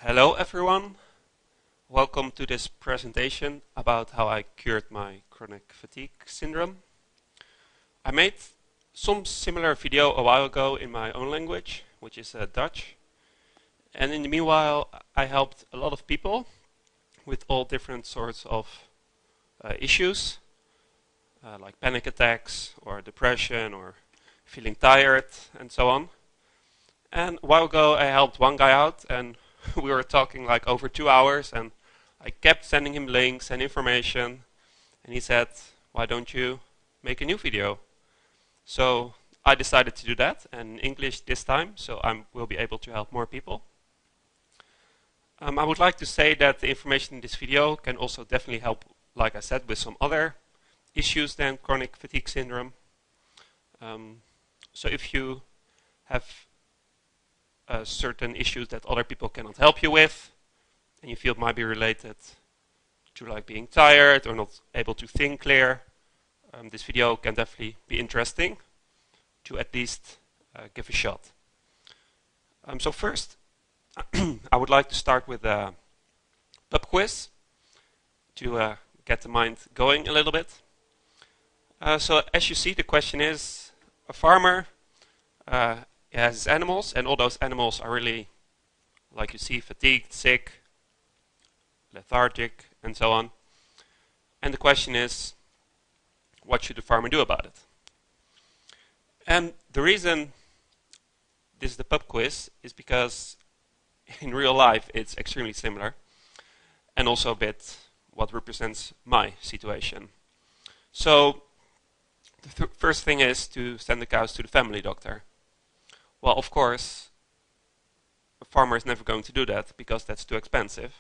Hello everyone, welcome to this presentation about how I cured my chronic fatigue syndrome. I made some similar video a while ago in my own language, which is Dutch. And in the meanwhile, I helped a lot of people with all different sorts of issues, like panic attacks or depression or feeling tired and so on. And a while ago I helped one guy out, and we were talking like over 2 hours, and I kept sending him links and information, and he said, why don't you make a new video? So I decided to do that, and in English this time, so I will be able to help more people. I would like to say that the information in this video can also definitely help, like I said, with some other issues than chronic fatigue syndrome. So if you have certain issues that other people cannot help you with, and you feel it might be related to like being tired or not able to think clear, this video can definitely be interesting to at least give a shot. So first, I would like to start with a pub quiz to get the mind going a little bit. So as you see, the question is, a farmer has animals, and all those animals are really, like you see, fatigued, sick, lethargic, and so on. And the question is, what should the farmer do about it? And the reason this is the pub quiz is because in real life it's extremely similar, and also a bit what represents my situation. So the first thing is to send the cows to the family doctor. Well, of course, a farmer is never going to do that because that's too expensive.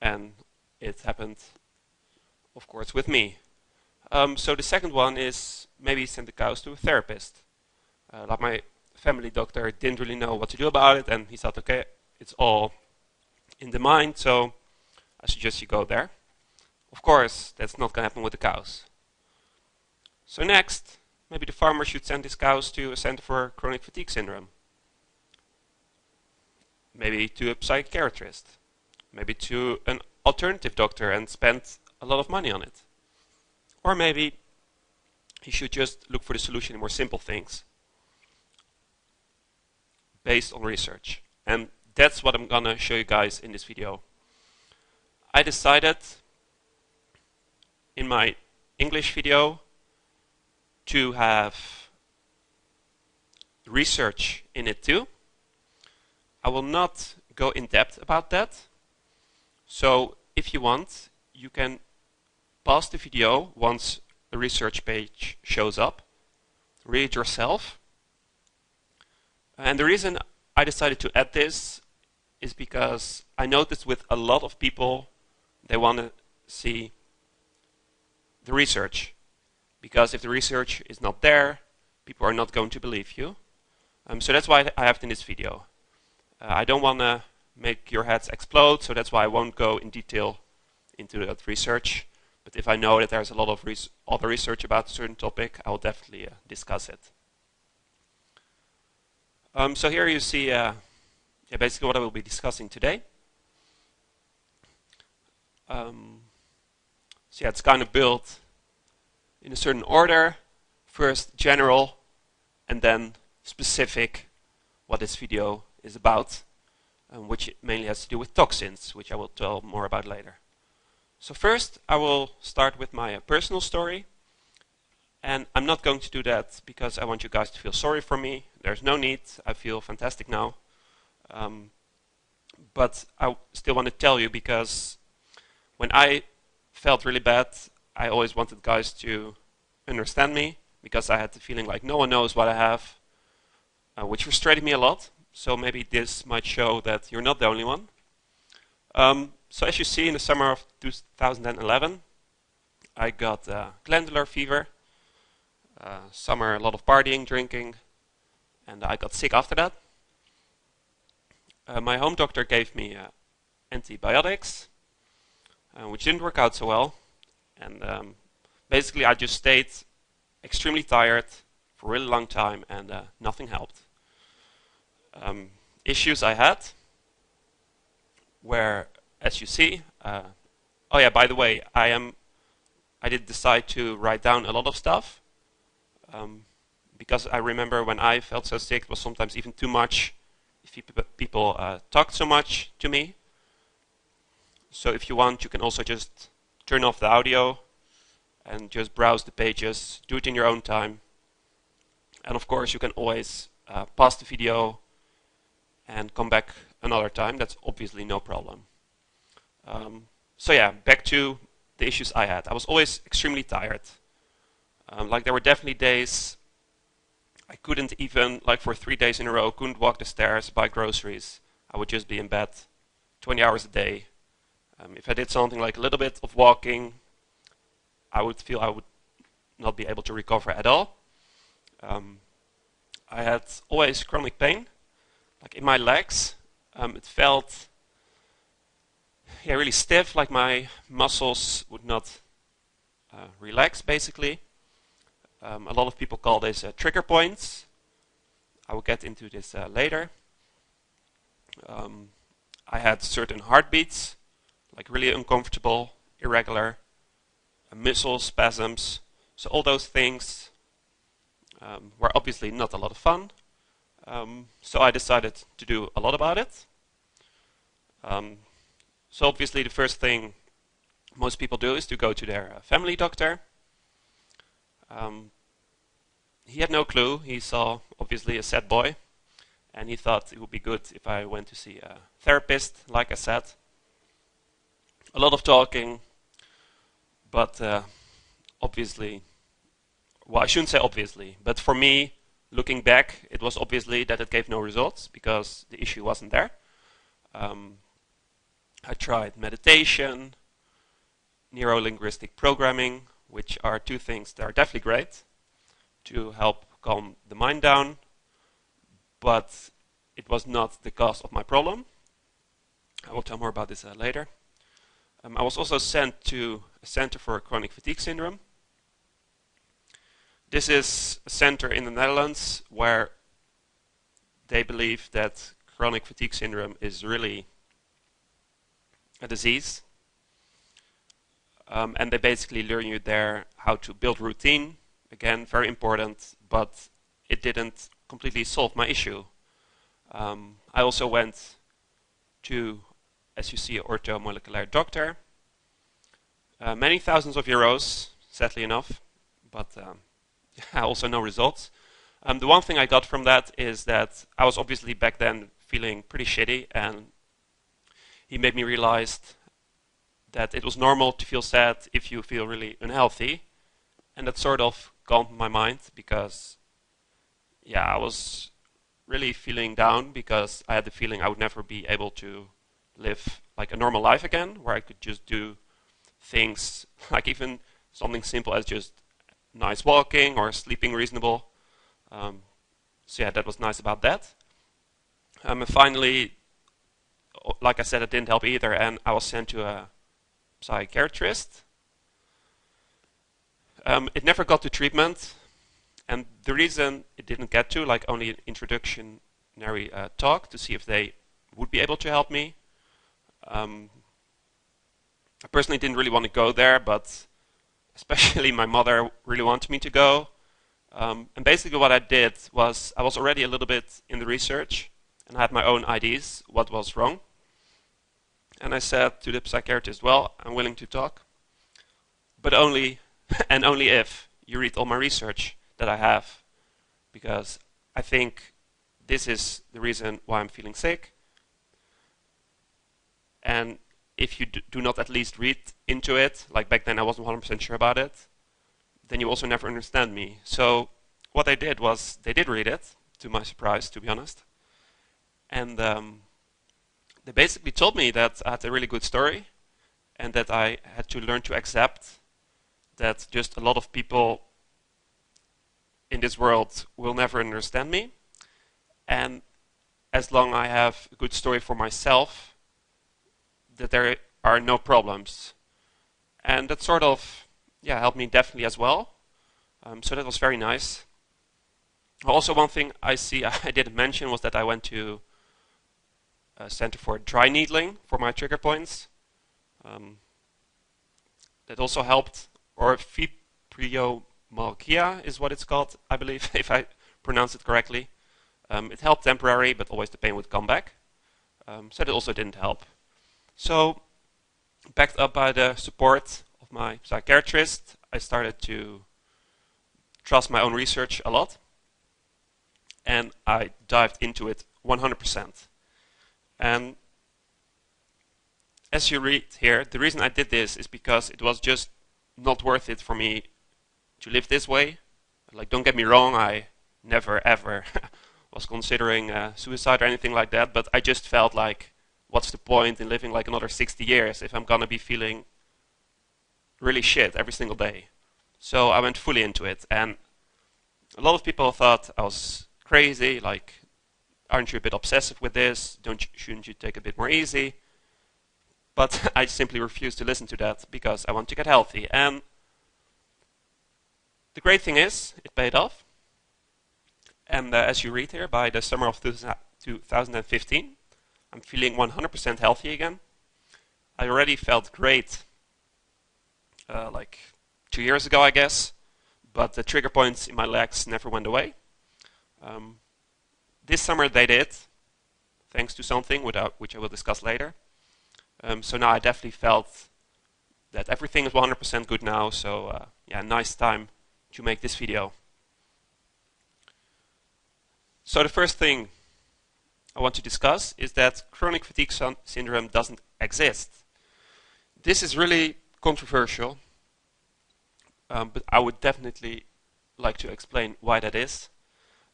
And it happened, of course, with me. So the second one is maybe send the cows to a therapist. Like my family doctor didn't really know what to do about it, and he thought, okay, it's all in the mind, so I suggest you go there. Of course, that's not going to happen with the cows. So next, maybe the farmer should send his cows to a center for chronic fatigue syndrome. Maybe to a psychiatrist. Maybe to an alternative doctor and spend a lot of money on it. Or maybe he should just look for the solution in more simple things based on research. And that's what I'm gonna show you guys in this video. I decided in my English video to have research in it too. I will not go in depth about that. So if you want, you can pause the video once the research page shows up. Read it yourself. And the reason I decided to add this is because I noticed with a lot of people, they want to see the research. Because if the research is not there, people are not going to believe you. So that's why I have it in this video. I don't want to make your heads explode, so that's why I won't go in detail into that research. But if I know that there's a lot of other research about a certain topic, I will definitely discuss it. So here you see basically what I will be discussing today. So yeah, it's kind of built in a certain order. First general, and then specific, what this video is about, which mainly has to do with toxins, which I will tell more about later. So first I will start with my personal story, and I'm not going to do that because I want you guys to feel sorry for me. There's no need, I feel fantastic now. But I still want to tell you, because when I felt really bad, I always wanted guys to understand me, because I had the feeling like no one knows what I have, which frustrated me a lot. So maybe this might show that you're not the only one. So as you see, in the summer of 2011, I got glandular fever. Summer, a lot of partying, drinking, and I got sick after that. My home doctor gave me antibiotics, which didn't work out so well. And basically I just stayed extremely tired for a really long time, and nothing helped. issues I had, where, as you see, oh yeah, by the way, I did decide to write down a lot of stuff, because I remember when I felt so sick, it was sometimes even too much if people talked so much to me. So if you want, you can also just turn off the audio and just browse the pages, do it in your own time. And of course, you can always pause the video and come back another time. That's obviously no problem. So yeah, back to the issues I had. I was always extremely tired. Like there were definitely days I couldn't even, like for 3 days in a row, couldn't walk the stairs, buy groceries. I would just be in bed 20 hours a day. If I did something like a little bit of walking, I would feel I would not be able to recover at all. I had always chronic pain, like in my legs. It felt really stiff, like my muscles would not relax, basically. A lot of people call this trigger points. I will get into this later. I had certain heartbeats, like really uncomfortable, irregular, muscle spasms. So all those things were obviously not a lot of fun. So I decided to do a lot about it. So obviously the first thing most people do is to go to their family doctor. He had no clue. He saw obviously a sad boy, and he thought it would be good if I went to see a therapist, like I said. A lot of talking, but obviously, well, I shouldn't say obviously, but for me, looking back, it was obviously that it gave no results because the issue wasn't there. I tried meditation, neuro-linguistic programming, which are two things that are definitely great to help calm the mind down, but it was not the cause of my problem. I will tell more about this later. I was also sent to a Center for Chronic Fatigue Syndrome. This is a center in the Netherlands where they believe that chronic fatigue syndrome is really a disease. And they basically learn you there how to build routine. Again, very important, but it didn't completely solve my issue. I also went to, as you see, an orthomolecular doctor. Many thousands of euros, sadly enough, but also no results. The one thing I got from that is that I was obviously back then feeling pretty shitty, and he made me realize that it was normal to feel sad if you feel really unhealthy, and that sort of calmed my mind because, yeah, I was really feeling down because I had the feeling I would never be able to live like a normal life again, where I could just do things like even something simple as just nice walking or sleeping reasonable. So yeah, that was nice about that. And finally, like I said, it didn't help either, and I was sent to a psychiatrist. It never got to treatment, and the reason it didn't get to, like only an introductionary talk to see if they would be able to help me. I personally didn't really want to go there, but especially my mother really wanted me to go. And basically what I did was I was already a little bit in the research, and I had my own ideas what was wrong. And I said to the psychiatrist, well, I'm willing to talk, but only and only if you read all my research that I have, because I think this is the reason why I'm feeling sick. And if you do not at least read into it, like back then I wasn't 100% sure about it, then you also never understand me. So what they did was they did read it, to my surprise, to be honest. And they basically told me that I had a really good story and that I had to learn to accept that just a lot of people in this world will never understand me. And as long as I have a good story for myself, that there are no problems. And that sort of helped me definitely as well. So that was very nice. Also, one thing I didn't mention was that I went to center for dry needling for my trigger points. That also helped, or fibromyalgia is what it's called, I believe, if I pronounce it correctly. It helped temporarily, but always the pain would come back. So that also didn't help. So, backed up by the support of my psychiatrist, I started to trust my own research a lot. And I dived into it 100%. And as you read here, the reason I did this is because it was just not worth it for me to live this way. Like, don't get me wrong, I never ever was considering suicide or anything like that, but I just felt like, what's the point in living like another 60 years if I'm gonna be feeling really shit every single day? So I went fully into it, and a lot of people thought I was crazy, like, aren't you a bit obsessive with this? Shouldn't you take it a bit more easy? But I simply refused to listen to that because I want to get healthy. And the great thing is, it paid off. And as you read here, by the summer of 2015, I'm feeling 100% healthy again. I already felt great like 2 years ago, I guess, but the trigger points in my legs never went away. This summer they did, thanks to something which I will discuss later. So now I definitely felt that everything is 100% good now, so yeah, nice time to make this video. So the first thing I want to discuss is that chronic fatigue syndrome doesn't exist. This is really controversial, but I would definitely like to explain why that is.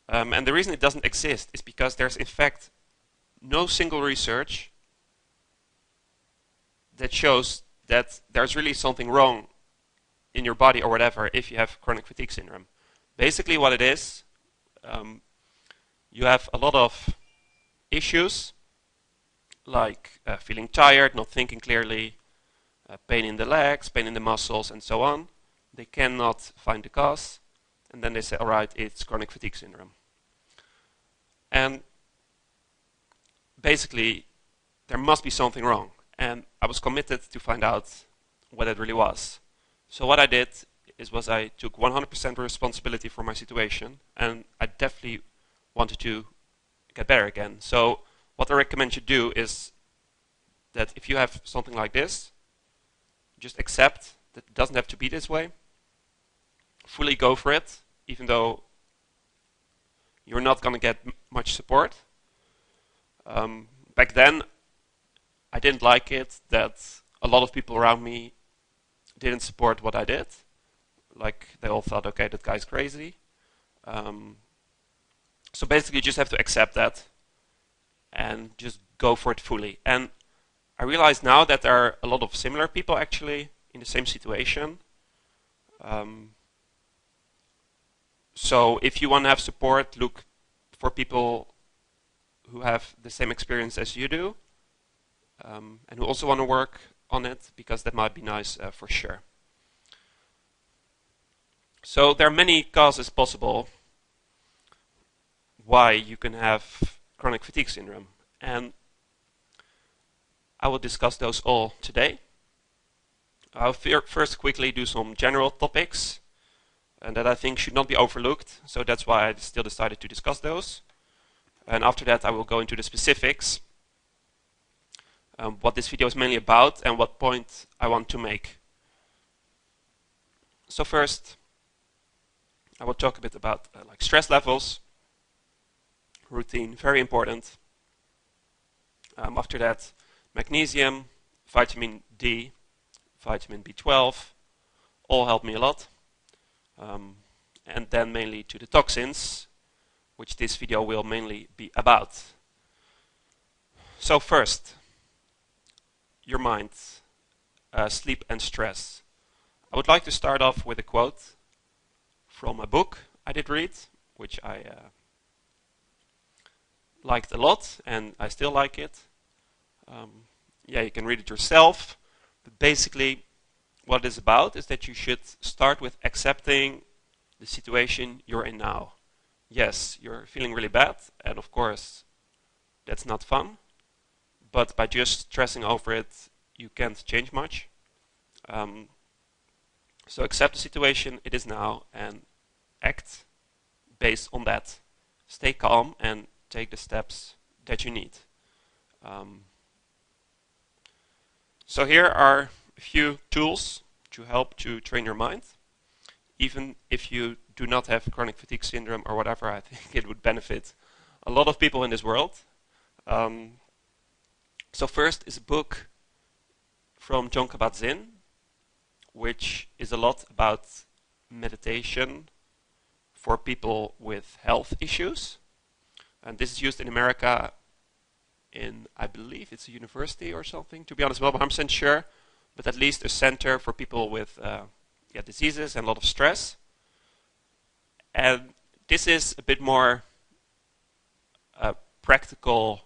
And the reason it doesn't exist is because there's in fact no single research that shows that there's really something wrong in your body or whatever if you have chronic fatigue syndrome. Basically what it is, you have a lot of issues like feeling tired, not thinking clearly, pain in the legs, pain in the muscles, and so on. They cannot find the cause, and then they say, alright, it's chronic fatigue syndrome. And basically, there must be something wrong. And I was committed to find out what it really was. So what I did was I took 100% responsibility for my situation, and I definitely wanted to get better again. So what I recommend you do is that if you have something like this, just accept that it doesn't have to be this way. Fully go for it, even though you're not going to get much support. Back then, I didn't like it that a lot of people around me didn't support what I did. Like, they all thought, okay, that guy's crazy. So basically, you just have to accept that and just go for it fully. And I realize now that there are a lot of similar people actually in the same situation. So if you want to have support, look for people who have the same experience as you do, and who also want to work on it, because that might be nice for sure. So there are many causes possible why you can have chronic fatigue syndrome, and I will discuss those all today. I'll first quickly do some general topics and that I think should not be overlooked, so that's why I still decided to discuss those. And after that I will go into the specifics, what this video is mainly about and what point I want to make. So first I will talk a bit about like stress levels, routine, very important. After that, magnesium, vitamin D, vitamin B12, all help me a lot. And then mainly to the toxins, which this video will mainly be about. So first, your mind, sleep and stress. I would like to start off with a quote from a book I did read, which I liked a lot, and I still like it. Yeah, you can read it yourself, but basically what it is about is that you should start with accepting the situation you're in now. Yes, you're feeling really bad, and of course that's not fun, but by just stressing over it, you can't change much. So accept the situation it is now and act based on that. Stay calm and take the steps that you need. So here are a few tools to help to train your mind. Even if you do not have chronic fatigue syndrome or whatever, I think it would benefit a lot of people in this world. So first is a book from Jon Kabat-Zinn, which is a lot about meditation for people with health issues. And this is used in America in, I believe it's a university or something, to be honest, I'm not 100% sure, but at least a center for people with diseases and a lot of stress. And this is a bit more practical,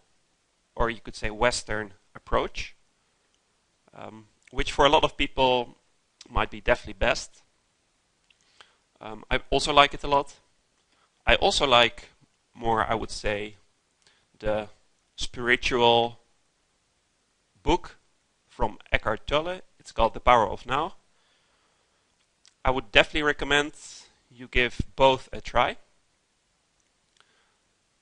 or you could say Western approach, which for a lot of people might be definitely best. I also like it a lot. I also like more, I would say, the spiritual book from Eckhart Tolle. It's called The Power of Now. I would definitely recommend you give both a try.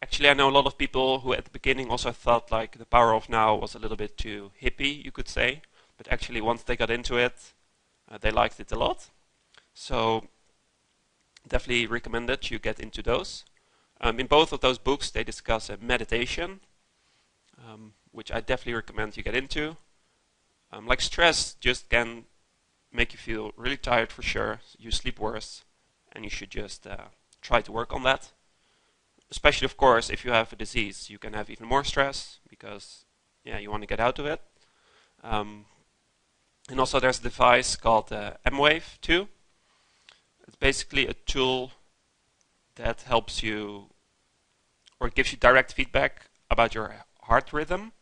Actually, I know a lot of people who at the beginning also thought like The Power of Now was a little bit too hippie, you could say. But actually, once they got into it, they liked it a lot. So definitely recommend that you get into those. In both of those books, they discuss meditation, which I definitely recommend you get into. Like stress just can make you feel really tired for sure. You sleep worse, and you should just try to work on that. Especially, of course, if you have a disease, you can have even more stress because, you want to get out of it. And also, there's a device called M-Wave too. It's basically a tool that helps you, or gives you direct feedback about your heart rhythm.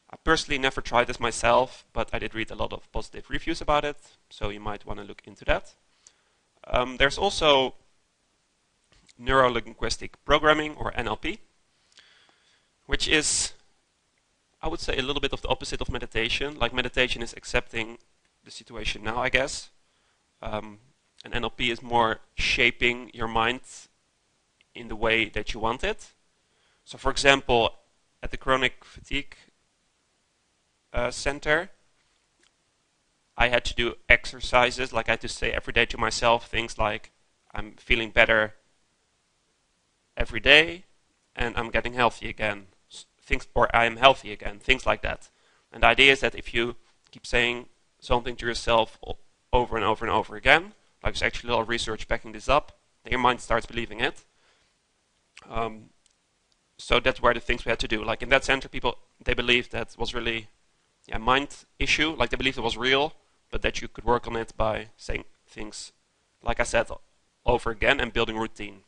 I personally never tried this myself, but I did read a lot of positive reviews about it, so you might want to look into that. There's also neuro-linguistic programming, or NLP, which is, I would say, a little bit of the opposite of meditation. Like meditation is accepting the situation now, I guess. And NLP is more shaping your mind in the way that you want it. So for example, at the chronic fatigue center, I had to do exercises, like I had to say every day to myself things like, I'm feeling better every day and I'm getting healthy again. Or I am healthy again, things like that. And the idea is that if you keep saying something to yourself over and over and over again, like there's actually a lot of research backing this up, then your mind starts believing it. So that's where the things we had to do. Like in that center, people, they believed that was really a mind issue, like they believed it was real, but that you could work on it by saying things, like I said, over again and building routine.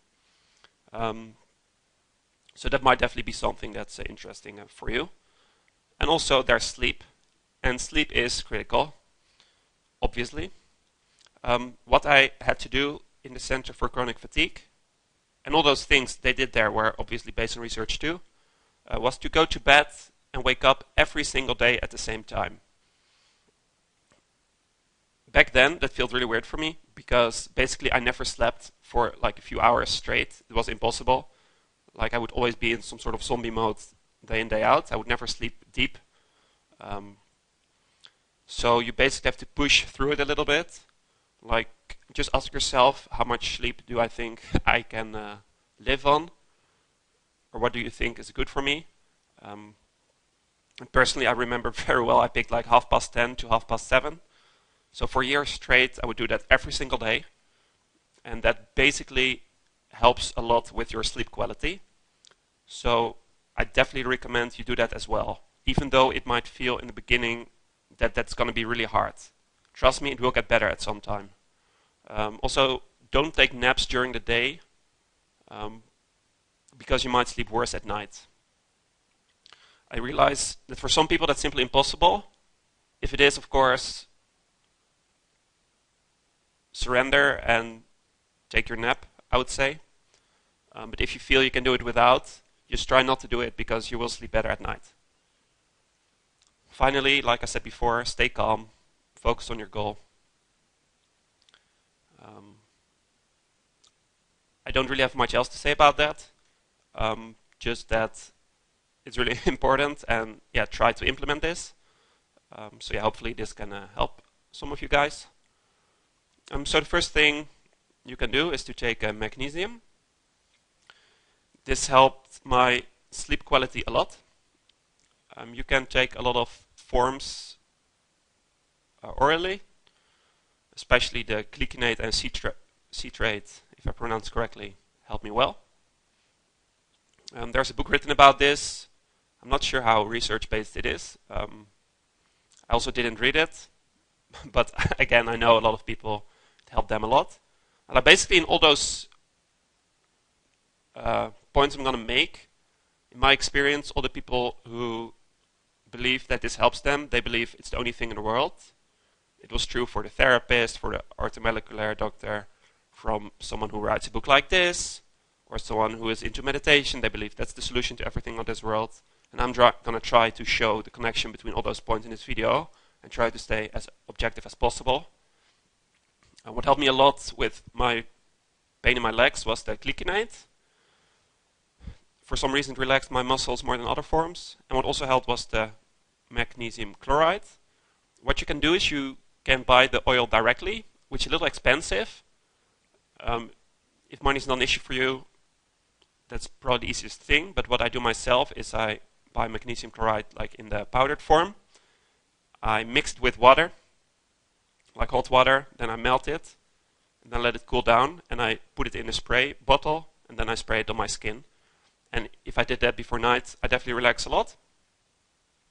So that might definitely be something that's interesting for you. And also there's sleep. And sleep is critical, obviously. What I had to do in the Center for Chronic Fatigue, and all those things they did there were obviously based on research too, was to go to bed and wake up every single day at the same time. Back then, that felt really weird for me, because basically I never slept for like a few hours straight. It was impossible. Like I would always be in some sort of zombie mode day in, day out. I would never sleep deep. So you basically have to push through it a little bit. Like just ask yourself, how much sleep do I think I can live on? Or what do you think is good for me? And personally, I remember very well, I picked like 10:30 to 7:30. So for years straight, I would do that every single day. And that basically helps a lot with your sleep quality. So I definitely recommend you do that as well, even though it might feel in the beginning that that's going to be really hard. Trust me, it will get better at some time. Also, don't take naps during the day because you might sleep worse at night. I realize that for some people that's simply impossible. If it is, of course, surrender and take your nap, I would say. But if you feel you can do it without, just try not to do it because you will sleep better at night. Finally, like I said before, stay calm, focus on your goal. I don't really have much else to say about that, just that it's really important, and yeah, try to implement this. So yeah, hopefully this can help some of you guys. So the first thing you can do is to take magnesium. This helped my sleep quality a lot. You can take a lot of forms orally, especially the glutathione and citrate, if I pronounce correctly, help me well. There's a book written about this. I'm not sure how research-based it is. I also didn't read it, but again, I know a lot of people, it helped them a lot. And basically in all those points I'm going to make, in my experience, all the people who believe that this helps them, they believe it's the only thing in the world. It was true for the therapist, for the orthomolecular doctor, from someone who writes a book like this, or someone who is into meditation. They believe that's the solution to everything on this world. And I'm going to try to show the connection between all those points in this video and try to stay as objective as possible. What helped me a lot with my pain in my legs was the glutathione. For some reason it relaxed my muscles more than other forms. And what also helped was the magnesium chloride. What you can do is you can buy the oil directly, which is a little expensive. If money is not an issue for you, that's probably the easiest thing. But what I do myself is I buy magnesium chloride like in the powdered form. I mix it with water, like hot water, then I melt it, and then let it cool down, and I put it in a spray bottle, and then I spray it on my skin. And if I did that before night, I definitely relax a lot.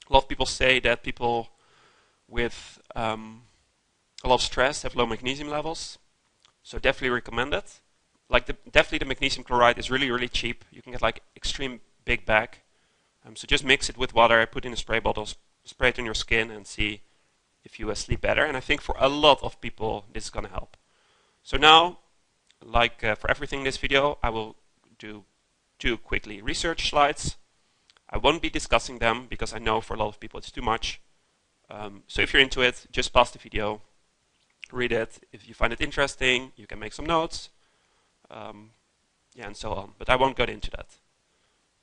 A lot of people say that people with a lot of stress have low magnesium levels, so definitely recommend it. Like definitely the magnesium chloride is really, really cheap. You can get like extreme big bag. So just mix it with water, put it in a spray bottle, spray it on your skin, and see if you sleep better. And I think for a lot of people, this is going to help. So now, like for everything in this video, I will do 2 quickly research slides. I won't be discussing them because I know for a lot of people it's too much. So if you're into it, just pause the video, read it. If you find it interesting, you can make some notes, yeah, and so on. But I won't get into that.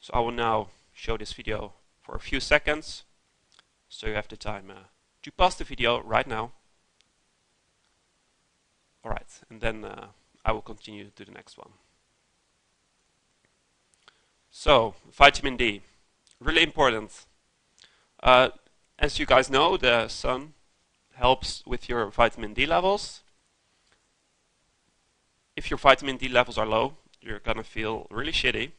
So I will now show this video for a few seconds, so you have the time to pause the video right now. Alright, and then I will continue to the next one. So, vitamin D, really important. As you guys know, the sun helps with your vitamin D levels. If your vitamin D levels are low, you're gonna feel really shitty.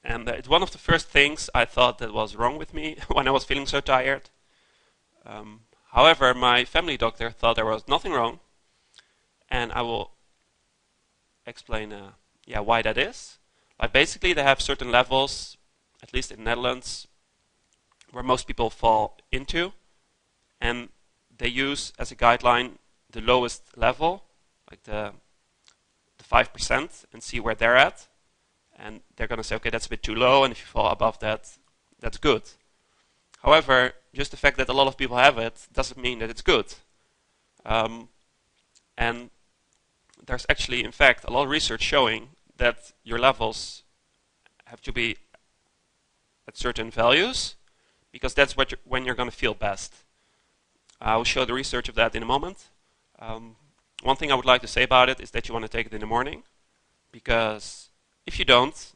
And it's one of the first things I thought that was wrong with me when I was feeling so tired. However, my family doctor thought there was nothing wrong, and I will explain why that is. Like basically they have certain levels, at least in the Netherlands, where most people fall into, and they use as a guideline the lowest level, like the 5%, and see where they're at. And they're going to say, okay, that's a bit too low, and if you fall above that, that's good. However, just the fact that a lot of people have it doesn't mean that it's good. And there's actually, in fact, a lot of research showing that your levels have to be at certain values, because that's when you're going to feel best. I will show the research of that in a moment. One thing I would like to say about it is that you want to take it in the morning, because if you don't,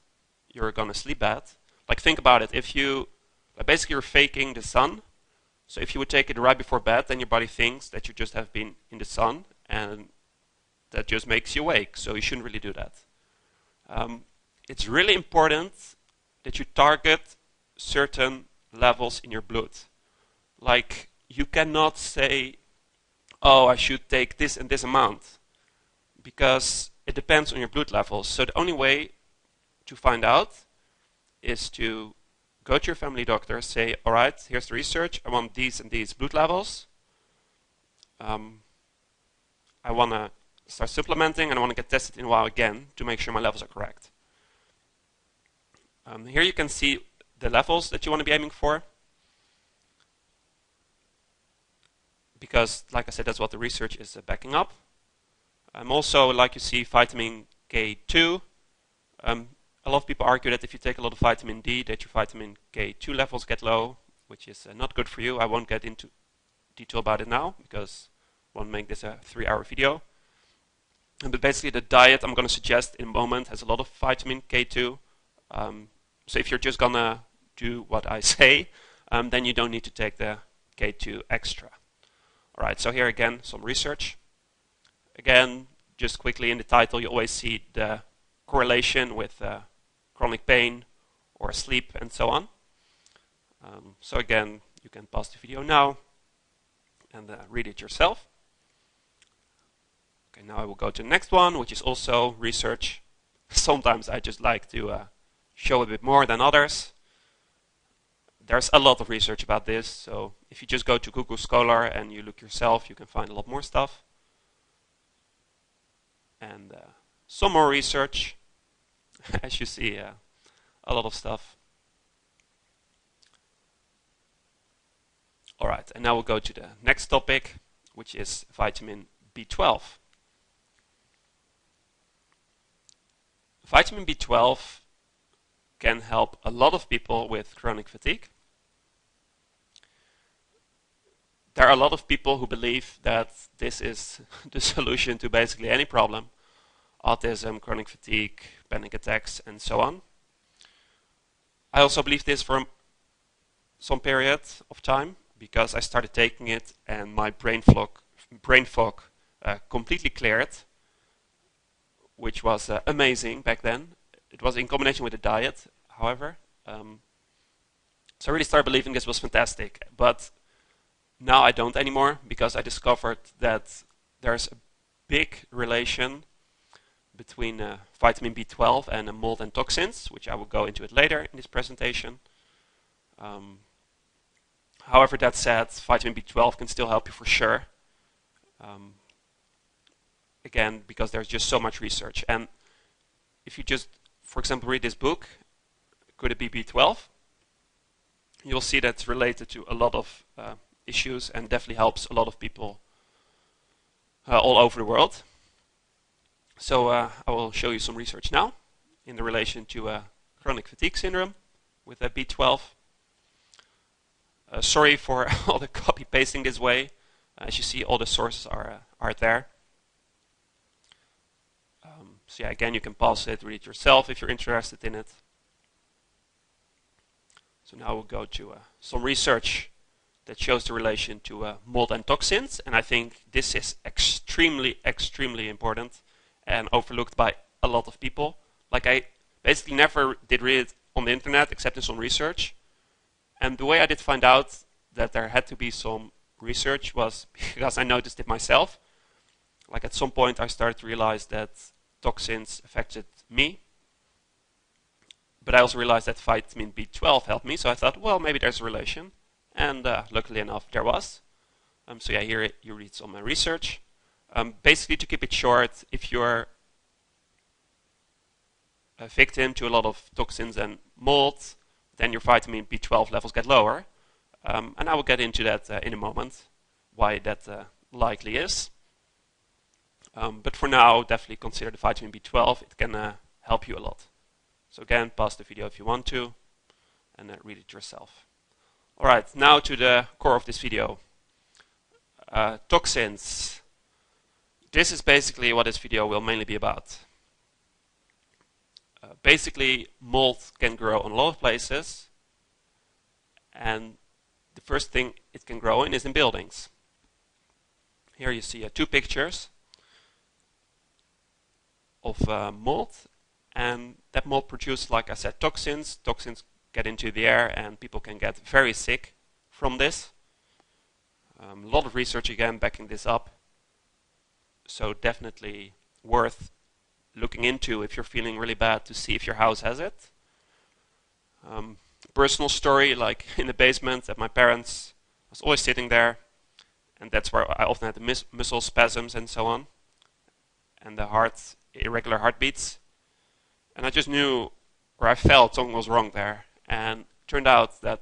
you're going to sleep bad. Like think about it, if you, basically you're faking the sun, so if you would take it right before bed, then your body thinks that you just have been in the sun, and that just makes you awake, so you shouldn't really do that. It's really important that you target certain levels in your blood. Like you cannot say, oh, I should take this and this amount, because it depends on your blood levels. So the only way to find out is to go to your family doctor, say, all right, here's the research, I want these and these blood levels. I want to start supplementing, and I want to get tested in a while again to make sure my levels are correct. Here you can see the levels that you want to be aiming for. because, like I said, that's what the research is backing up. Also, like you see, vitamin K2. A lot of people argue that if you take a lot of vitamin D, that your vitamin K2 levels get low, which is not good for you. I won't get into detail about it now because I won't make this a 3-hour video. But basically, the diet I'm going to suggest in a moment has a lot of vitamin K2. So if you're just going to do what I say, then you don't need to take the K2 extra. All right, so here again, some research. Again, just quickly in the title, you always see the correlation with chronic pain or sleep and so on. So again, you can pause the video now and read it yourself. Okay, now I will go to the next one, which is also research. Sometimes I just like to show a bit more than others. There's a lot of research about this, so if you just go to Google Scholar and you look yourself, you can find a lot more stuff. And some more research, as you see, a lot of stuff. All right, and now we'll go to the next topic, which is vitamin B12. Vitamin B12 can help a lot of people with chronic fatigue. There are a lot of people who believe that this is the solution to basically any problem: autism, chronic fatigue, panic attacks, and so on. I also believe this for some period of time because I started taking it and my brain fog completely cleared, which was amazing back then. It was in combination with the diet, however. So I really started believing this was fantastic. But now I don't anymore because I discovered that there's a big relation between vitamin B12 and mold and toxins, which I will go into it later in this presentation. However, that said, vitamin B12 can still help you for sure. Again, because there's just so much research. And if you just, for example, read this book, Could It Be B12? You'll see that's related to a lot of issues and definitely helps a lot of people all over the world. So I will show you some research now in the relation to chronic fatigue syndrome with B12. Sorry for all the copy pasting this way. As you see, all the sources are there. So yeah, again, you can pause it, read it yourself if you're interested in it. So now we'll go to some research that shows the relation to mold and toxins, and I think this is extremely, extremely important and overlooked by a lot of people. Like, I basically never did read it on the internet except in some research, and the way I did find out that there had to be some research was because I noticed it myself. Like, at some point I started to realize that toxins affected me, but I also realized that vitamin B12 helped me, so I thought, well, maybe there's a relation. And luckily enough, there was. So yeah, here you read some research. Basically, to keep it short, if you're a victim to a lot of toxins and mold, then your vitamin B12 levels get lower. And I will get into that in a moment, why that likely is. But for now, definitely consider the vitamin B12. It can help you a lot. So again, pause the video if you want to, and read it yourself. Alright, now to the core of this video. Toxins. This is basically what this video will mainly be about. Basically, mold can grow in a lot of places, and the first thing it can grow in is in buildings. Here you see 2 pictures of mold, and that mold produces, like I said, toxins. Toxins get into the air and people can get very sick from this. A lot of research again backing this up, so definitely worth looking into if you're feeling really bad to see if your house has it. Personal story, like in the basement at my parents, I was always sitting there, and that's where I often had the muscle spasms and so on, and the irregular heartbeats, and I just knew, or I felt something was wrong there. And it turned out that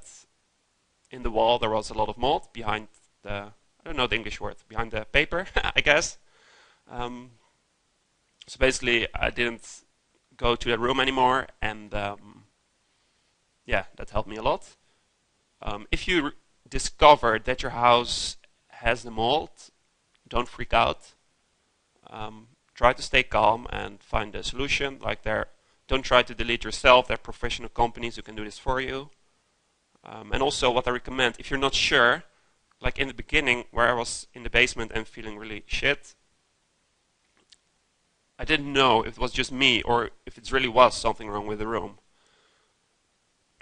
in the wall there was a lot of mold behind the I don't know the English word, behind the paper, I guess. So basically, I didn't go to the room anymore, and yeah, that helped me a lot. If you discover that your house has the mold, don't freak out. Try to stay calm and find a solution. Don't try to delete yourself. There are professional companies who can do this for you. And also, what I recommend, if you're not sure, like in the beginning where I was in the basement and feeling really shit, I didn't know if it was just me or if it really was something wrong with the room.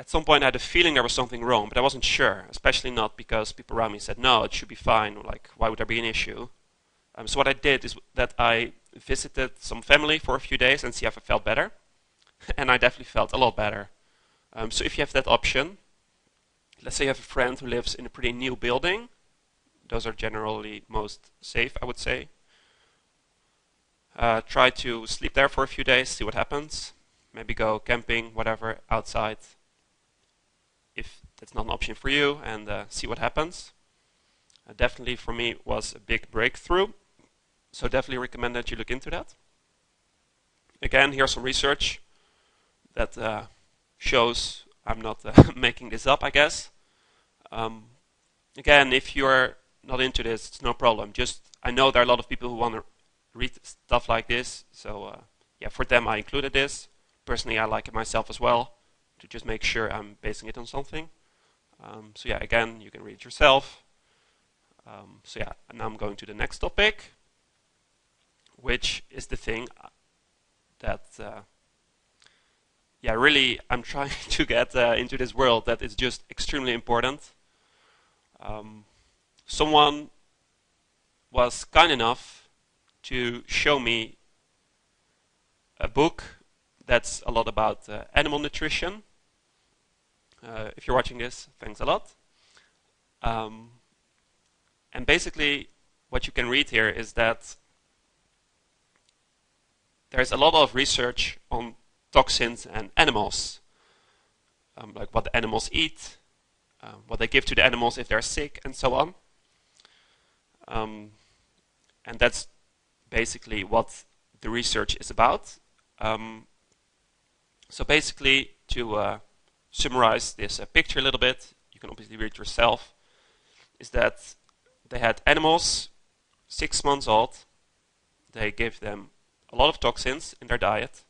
At some point I had a feeling there was something wrong, but I wasn't sure, especially not because people around me said, no, it should be fine, like why would there be an issue? So what I did is that I visited some family for a few days and see if I felt better. And I definitely felt a lot better. So if you have that option, let's say you have a friend who lives in a pretty new building. Those are generally most safe, I would say. Try to sleep there for a few days, see what happens. Maybe go camping, whatever, outside, if that's not an option for you, and see what happens. Definitely for me was a big breakthrough. So definitely recommend that you look into that. Again, here's some research that shows I'm not making this up, I guess. Again, if you're not into this, it's no problem. I know there are a lot of people who want to read stuff like this, so yeah, for them I included this. Personally, I like it myself as well, to just make sure I'm basing it on something. So yeah, again, you can read it yourself. So yeah, and now I'm going to the next topic, which is the thing that yeah, really I'm trying to get into this world that is just extremely important. Someone was kind enough to show me a book that's a lot about animal nutrition. If you're watching this, thanks a lot. And basically, what you can read here is that there's a lot of research on toxins and animals, like what the animals eat, what they give to the animals if they're sick, and so on. And that's basically what the research is about. So basically, to summarize this picture a little bit, you can obviously read it yourself, is that they had animals 6 months old. They gave them a lot of toxins in their diet.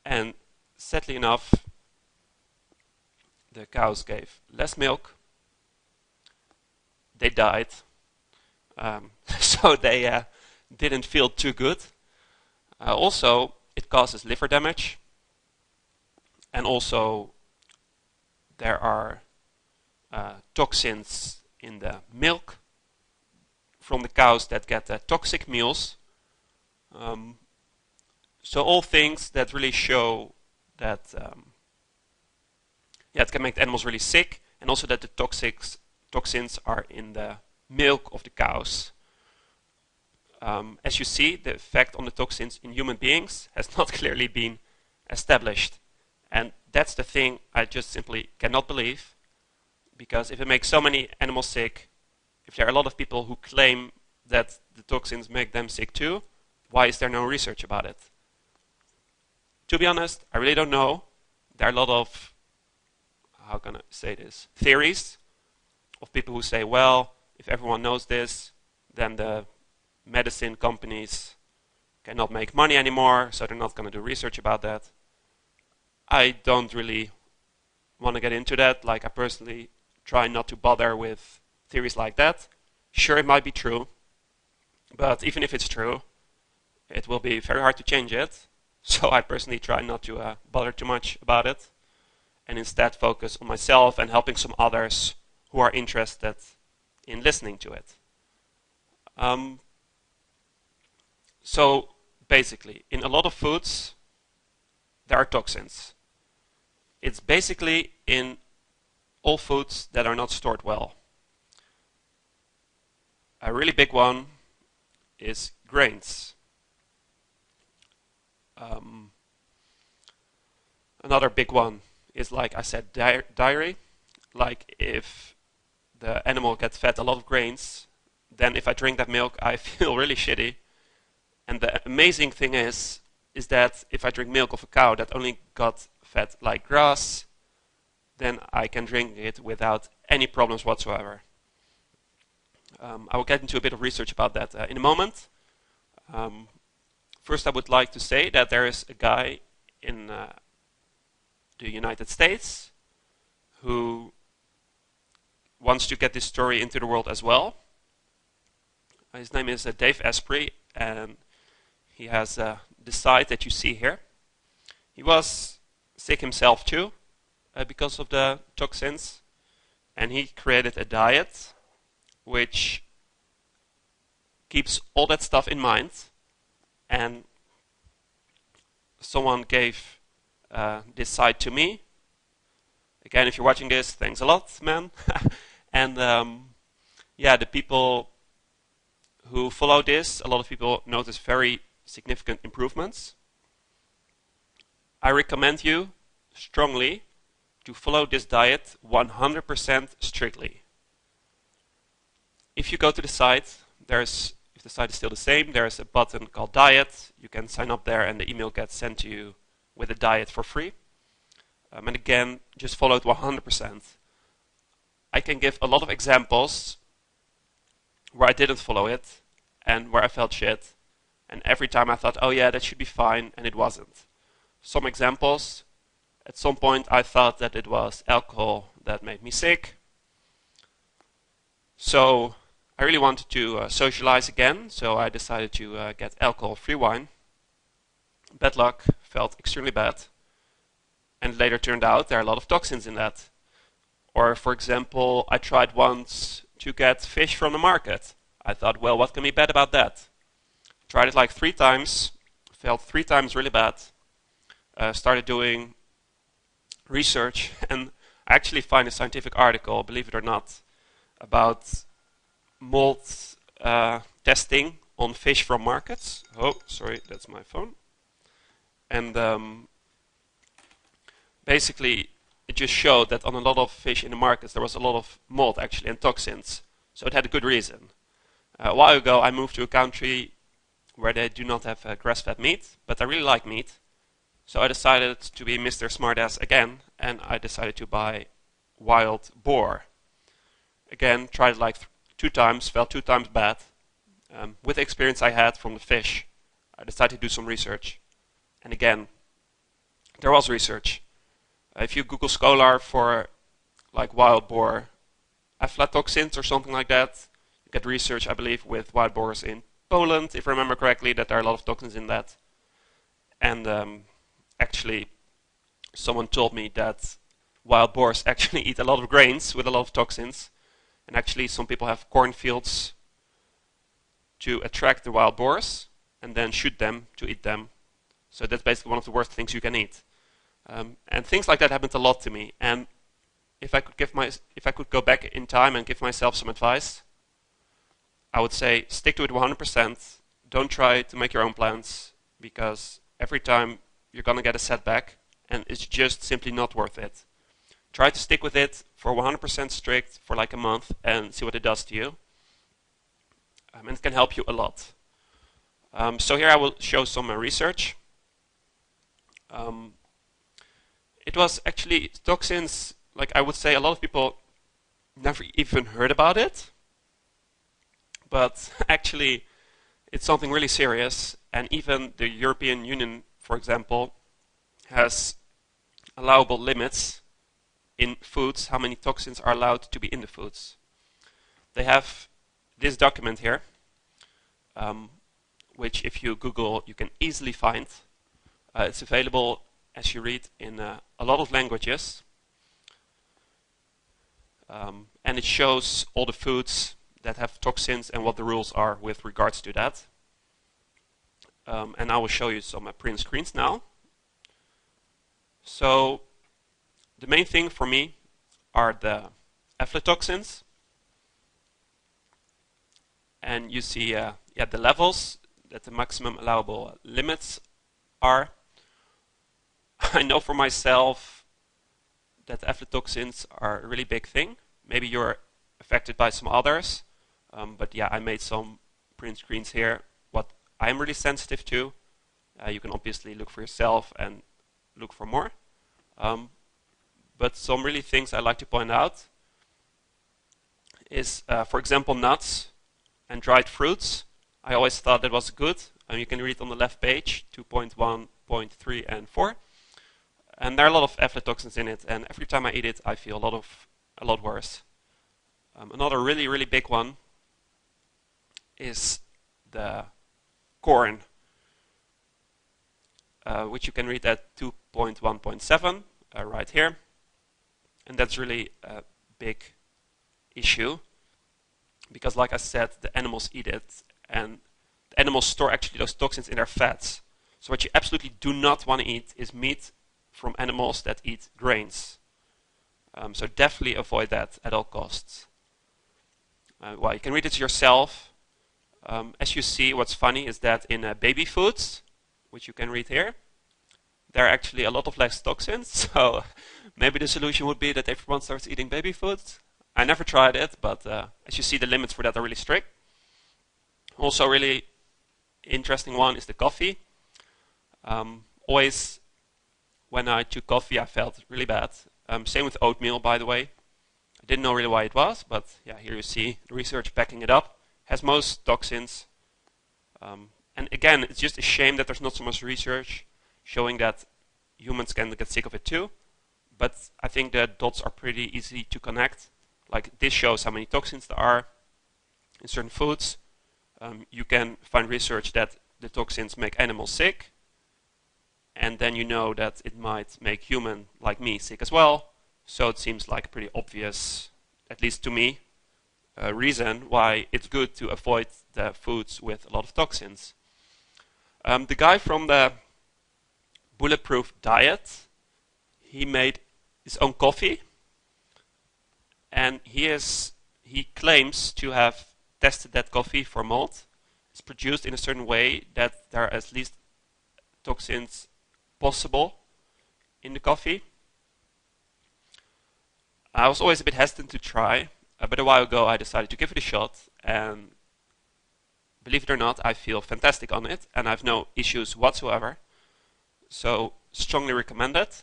And sadly enough, the cows gave less milk. They died. So they didn't feel too good. Also, it causes liver damage. And also, there are toxins in the milk from the cows that get toxic meals. So all things that really show that yeah, it can make the animals really sick, and also that the toxins are in the milk of the cows. As you see, the effect on the toxins in human beings has not clearly been established. And that's the thing I just simply cannot believe, because if it makes so many animals sick, if there are a lot of people who claim that the toxins make them sick too, why is there no research about it? To be honest, I really don't know. There are a lot of, how can I say this, theories of people who say, well, if everyone knows this, then the medicine companies cannot make money anymore, so they're not going to do research about that. I don't really want to get into that. Like, I personally try not to bother with theories like that. Sure, it might be true, but even if it's true, it will be very hard to change it. So I personally try not to bother too much about it, and instead focus on myself and helping some others who are interested in listening to it. So basically, in a lot of foods, there are toxins. It's basically in all foods that are not stored well. A really big one is grains. Another big one is, like I said, dairy. Like if the animal gets fed a lot of grains, then if I drink that milk, I feel really shitty. And the amazing thing is that if I drink milk of a cow that only got fed like grass, then I can drink it without any problems whatsoever. I will get into a bit of research about that in a moment. First, I would like to say that there is a guy in the United States who wants to get this story into the world as well. His name is Dave Asprey, and he has the site that you see here. He was sick himself too because of the toxins, and he created a diet which keeps all that stuff in mind. And someone gave this site to me. Again, if you're watching this, thanks a lot, man. And yeah, the people who follow this, a lot of people notice very significant improvements. I recommend you strongly to follow this diet 100% strictly. If you go to the site, if the site is still the same, there's a button called Diet. You can sign up there and the email gets sent to you with a diet for free. And again, just follow it 100%. I can give a lot of examples where I didn't follow it and where I felt shit. And every time I thought, oh yeah, that should be fine, and it wasn't. Some examples. At some point I thought that it was alcohol that made me sick. So I really wanted to socialize again, so I decided to get alcohol-free wine. Bad luck, felt extremely bad. And later turned out there are a lot of toxins in that. Or for example, I tried once to get fish from the market. I thought, well, what can be bad about that? Tried it like 3 times, felt 3 times really bad. Started doing research, and I actually find a scientific article, believe it or not, about mold testing on fish from markets. Oh, sorry, that's my phone. And basically, it just showed that on a lot of fish in the markets, there was a lot of mold actually and toxins. So it had a good reason. A while ago, I moved to a country where they do not have grass-fed meat, but I really like meat. So I decided to be Mr. Smartass again, and I decided to buy wild boar. Again, tried it like 2 times, felt 2 times bad. With the experience I had from the fish, I decided to do some research. And again, there was research. If you Google Scholar for like wild boar aflatoxins or something like that, you get research, I believe, with wild boars in Poland, if I remember correctly, that there are a lot of toxins in that. And actually, someone told me that wild boars actually eat a lot of grains with a lot of toxins. And actually, some people have cornfields to attract the wild boars and then shoot them to eat them. So that's basically one of the worst things you can eat. And things like that happened a lot to me. And if I could go back in time and give myself some advice, I would say stick to it 100%. Don't try to make your own plans, because every time you're gonna get a setback, and it's just simply not worth it. Try to stick with it for 100% strict for like a month and see what it does to you. And it can help you a lot. So here I will show some research. It was actually toxins, like I would say a lot of people never even heard about it. But actually it's something really serious, and even the European Union, for example, has allowable limits in foods, how many toxins are allowed to be in the foods. They have this document here, which if you Google, you can easily find. It's available, as you read, in a lot of languages. And it shows all the foods that have toxins and what the rules are with regards to that. And I will show you some print screens now. So the main thing for me are the aflatoxins. And you see the levels that the maximum allowable limits are. I know for myself that aflatoxins are a really big thing. Maybe you're affected by some others. But yeah, I made some print screens here. What I'm really sensitive to, you can obviously look for yourself and look for more. But some really things I like to point out is, for example, nuts and dried fruits. I always thought that was good. You can read on the left page, 2.1.3 and 4. And there are a lot of aflatoxins in it, and every time I eat it, I feel a lot worse. Another really, really big one is the corn, which you can read at 2.1.7 right here. And that's really a big issue because, like I said, the animals eat it, and the animals store actually those toxins in their fats. So what you absolutely do not want to eat is meat from animals that eat grains. So definitely avoid that at all costs. Well, you can read it yourself. As you see, what's funny is that in baby foods, which you can read here, there are actually a lot of less toxins. So maybe the solution would be that everyone starts eating baby foods. I never tried it, but as you see, the limits for that are really strict. Also, really interesting one is the coffee. Always, when I took coffee, I felt really bad. Same with oatmeal, by the way. I didn't know really why it was, but yeah, here you see the research backing it up. Has most toxins. And again, it's just a shame that there's not so much research showing that humans can get sick of it too. But I think the dots are pretty easy to connect. Like this shows how many toxins there are in certain foods. You can find research that the toxins make animals sick. And then you know that it might make human like me sick as well. So it seems like a pretty obvious, at least to me, reason why it's good to avoid the foods with a lot of toxins. The guy from the Bulletproof Diet, he made his own coffee, and he claims to have tested that coffee for mold. It's produced in a certain way that there are at least toxins possible in the coffee. I was always a bit hesitant to try, but a while ago I decided to give it a shot, and believe it or not, I feel fantastic on it, and I have no issues whatsoever. So, strongly recommend it.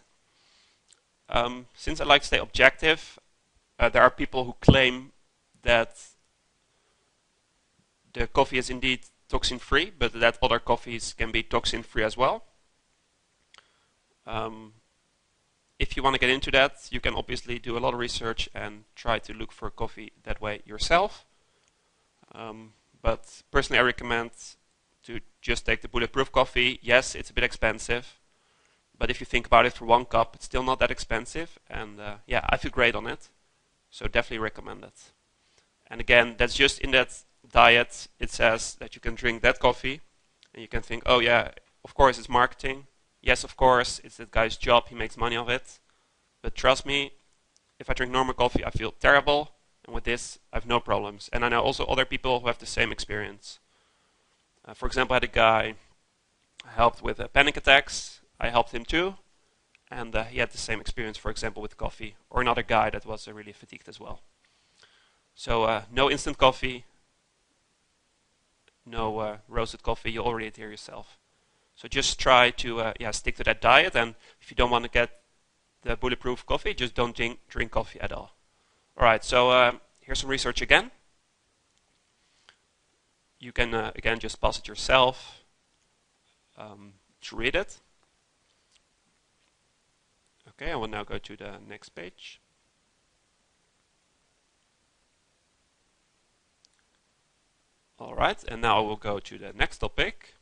Since I like to stay objective, there are people who claim that the coffee is indeed toxin-free, but that other coffees can be toxin-free as well. If you want to get into that, you can obviously do a lot of research and try to look for coffee that way yourself. But personally, I recommend to just take the Bulletproof coffee. Yes, it's a bit expensive, but if you think about it, for 1 cup, it's still not that expensive. And yeah, I feel great on it. So definitely recommend it. And again, that's just in that diet. It says that you can drink that coffee, and you can think, oh yeah, of course it's marketing. Yes, of course, it's that guy's job, he makes money of it. But trust me, if I drink normal coffee, I feel terrible. And with this, I have no problems. And I know also other people who have the same experience. For example, I had a guy I helped with panic attacks. I helped him too. And he had the same experience, for example, with coffee. Or another guy that was really fatigued as well. So no instant coffee. No roasted coffee. You already hear yourself. So just try to stick to that diet, and if you don't want to get the Bulletproof coffee, just don't drink coffee at all. Alright, so here's some research again. You can, again, just pause it yourself to read it. Okay, I will now go to the next page. Alright, and now I will go to the next topic,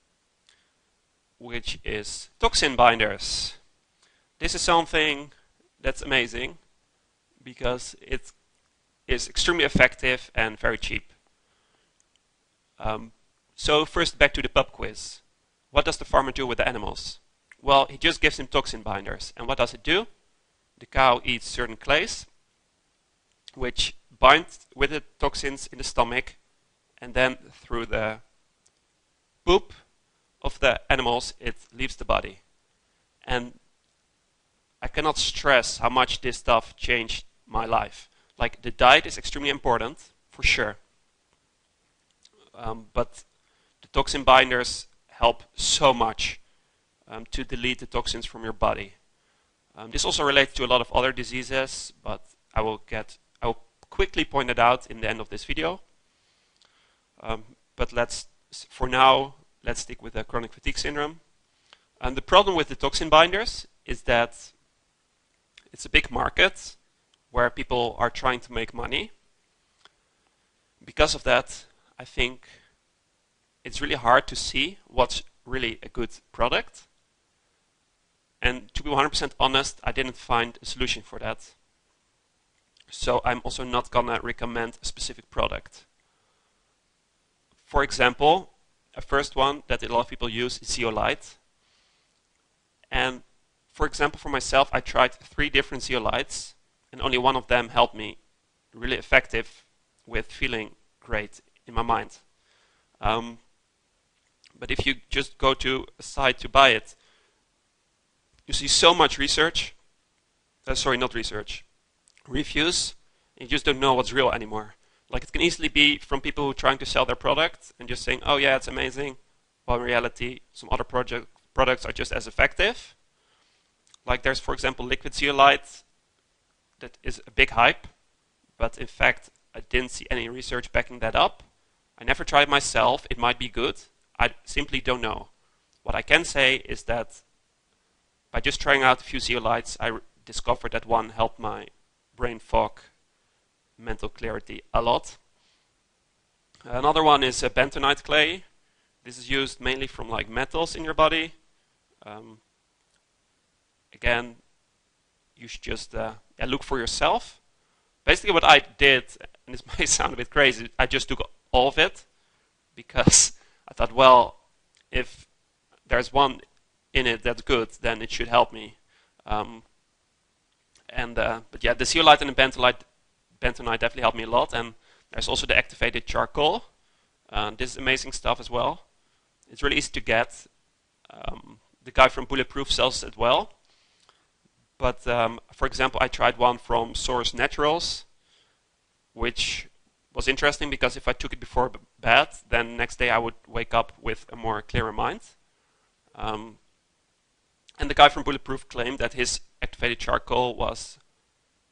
which is toxin binders. This is something that's amazing because it is extremely effective and very cheap. So first, back to the pub quiz. What does the farmer do with the animals? Well, he just gives them toxin binders. And what does it do? The cow eats certain clays, which bind with the toxins in the stomach, and then through the poop of the animals, it leaves the body. And I cannot stress how much this stuff changed my life. like the diet is extremely important, for sure. But the toxin binders help so much to delete the toxins from your body. This also relates to a lot of other diseases, but I will quickly point it out in the end of this video. But for now, let's stick with the chronic fatigue syndrome. And the problem with the toxin binders is that it's a big market where people are trying to make money. Because of that, I think it's really hard to see what's really a good product. And to be 100% honest, I didn't find a solution for that. So I'm also not gonna recommend a specific product. For example, a first one that a lot of people use is zeolite. And for example, for myself, I tried 3 different zeolites, and only one of them helped me really effective with feeling great in my mind. But if you just go to a site to buy it, you see so much research, reviews, and you just don't know what's real anymore. Like, it can easily be from people who are trying to sell their product and just saying, oh yeah, it's amazing, while in reality, some other products are just as effective. Like, there's, for example, liquid zeolite that is a big hype, but in fact, I didn't see any research backing that up. I never tried it myself. It might be good. I simply don't know. What I can say is that by just trying out a few zeolites, I discovered that one helped my brain fog, mental clarity a lot. Another one is a bentonite clay. This is used mainly from like metals in your body. Again, you should just look for yourself. Basically what I did, and this might sound a bit crazy, I just took all of it because I thought, well, if there's one in it that's good, then it should help me. But yeah, the zeolite and the bentonite definitely helped me a lot. And there's also the activated charcoal. This is amazing stuff as well. It's really easy to get. The guy from Bulletproof sells it well. But for example, I tried one from Source Naturals, which was interesting because if I took it before bed, then next day I would wake up with a more clearer mind. And the guy from Bulletproof claimed that his activated charcoal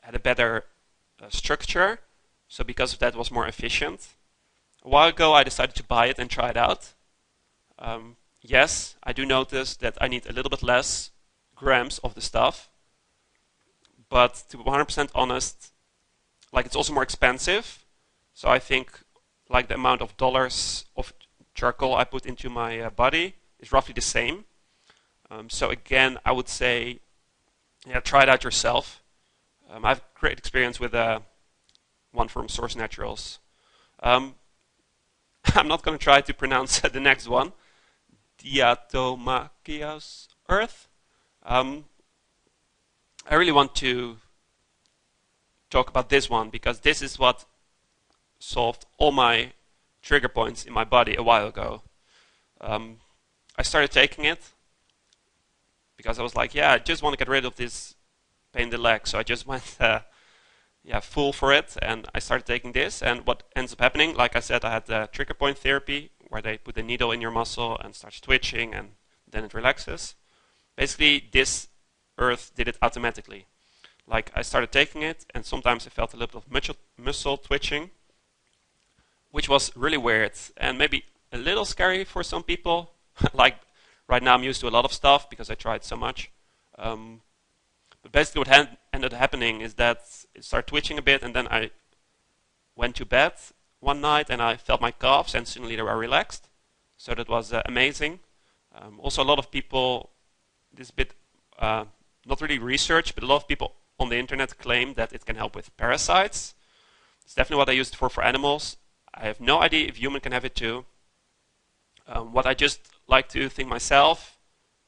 had a better structure, so because of that was more efficient. A while ago I decided to buy it and try it out. Yes, I do notice that I need a little bit less grams of the stuff, but to be 100% honest, like, it's also more expensive. So I think like the amount of dollars of charcoal I put into my body is roughly the same. So again, I would say, yeah, try it out yourself. I have great experience with one from Source Naturals. I'm not going to try to pronounce the next one, Diatomaceous earth. I really want to talk about this one because this is what solved all my trigger points in my body a while ago. I started taking it because I was like, yeah, I just want to get rid of this pain in the leg. So I just went full for it, and I started taking this. And what ends up happening, like I said, I had the trigger point therapy where they put a needle in your muscle and starts twitching, and then it relaxes. Basically, this earth did it automatically. Like, I started taking it, and sometimes I felt a little bit of muscle twitching, which was really weird and maybe a little scary for some people. Like, right now I'm used to a lot of stuff because I tried so much. But basically what ended up happening is that it started twitching a bit, and then I went to bed one night and I felt my calves and suddenly they were relaxed. So that was amazing. Also a lot of people, this bit, not really research, but a lot of people on the internet claim that it can help with parasites. It's definitely what I used for animals. I have no idea if human can have it too. What I just like to think myself,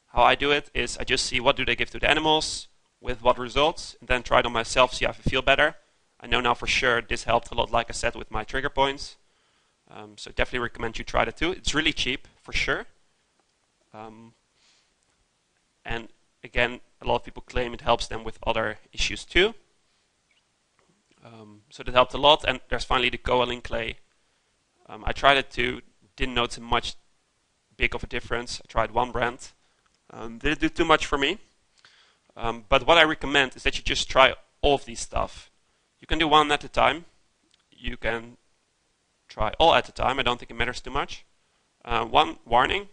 how I do it, is I just see what do they give to the animals, with what results, and then try it on myself, see if I feel better. I know now for sure this helped a lot, like I said, with my trigger points. So definitely recommend you try that too. It's really cheap, for sure. And again, a lot of people claim it helps them with other issues too. So that helped a lot. And there's finally the kaolin clay. I tried it too, didn't notice much big of a difference. I tried one brand. Didn't do too much for me. But what I recommend is that you just try all of these stuff. You can do one at a time. You can try all at a time. I don't think it matters too much. One warning.